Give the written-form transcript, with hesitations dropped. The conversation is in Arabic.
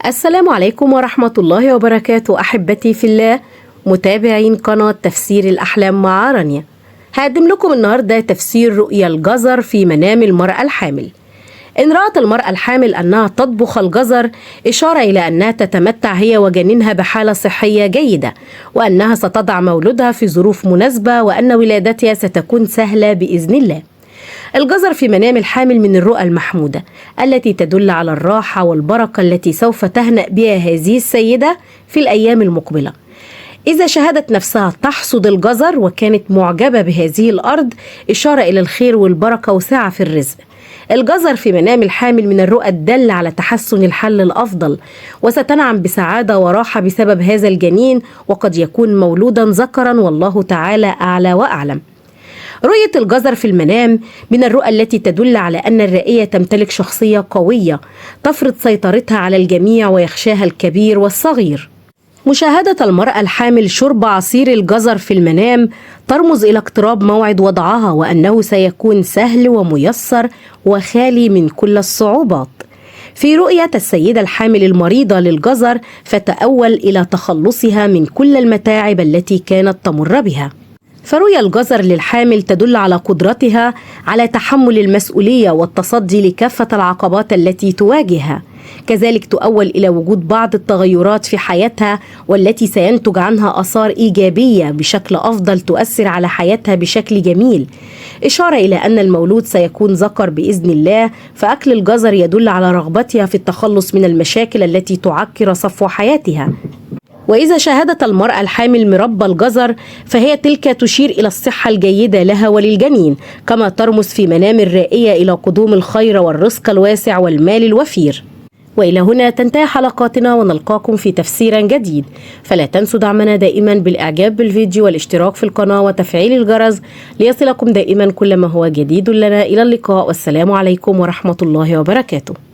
السلام عليكم ورحمة الله وبركاته أحبتي في الله، متابعين قناة تفسير الأحلام مع رانيا. هقدم لكم النهاردة تفسير رؤيا الجزر في منام المرأة الحامل. إن رأت المرأة الحامل أنها تطبخ الجزر إشارة إلى أنها تتمتع هي وجنينها بحالة صحية جيدة، وأنها ستضع مولودها في ظروف مناسبة، وأن ولادتها ستكون سهلة بإذن الله. الجزر في منام الحامل من الرؤى المحمودة التي تدل على الراحة والبركة التي سوف تهنأ بها هذه السيدة في الأيام المقبلة. إذا شاهدت نفسها تحصد الجزر وكانت معجبة بهذه الأرض، إشارة إلى الخير والبركة وسعة في الرزق. الجزر في منام الحامل من الرؤى الدالة على تحسن الحل الأفضل، وستنعم بسعادة وراحة بسبب هذا الجنين، وقد يكون مولودا ذكرا، والله تعالى أعلى وأعلم. رؤية الجزر في المنام من الرؤى التي تدل على أن الرائية تمتلك شخصية قوية تفرض سيطرتها على الجميع ويخشاها الكبير والصغير. مشاهدة المرأة الحامل شرب عصير الجزر في المنام ترمز إلى اقتراب موعد وضعها، وأنه سيكون سهل وميسر وخالي من كل الصعوبات. في رؤية السيدة الحامل المريضة للجزر فتأول إلى تخلصها من كل المتاعب التي كانت تمر بها. فرؤيا الجزر للحامل تدل على قدرتها على تحمل المسؤولية والتصدي لكافة العقبات التي تواجهها. كذلك تؤول إلى وجود بعض التغيرات في حياتها، والتي سينتج عنها آثار إيجابية بشكل أفضل تؤثر على حياتها بشكل جميل. إشارة إلى أن المولود سيكون ذكر بإذن الله، فأكل الجزر يدل على رغبتها في التخلص من المشاكل التي تعكر صفو حياتها. وإذا شاهدت المرأة الحامل مربى الجزر فهي تلك تشير إلى الصحة الجيدة لها وللجنين، كما ترمز في منام الرائية إلى قدوم الخير والرزق الواسع والمال الوفير. وإلى هنا تنتهي حلقاتنا، ونلقاكم في تفسير جديد. فلا تنسوا دعمنا دائما بالإعجاب بالفيديو والاشتراك في القناة وتفعيل الجرس ليصلكم دائما كل ما هو جديد لنا. إلى اللقاء، والسلام عليكم ورحمة الله وبركاته.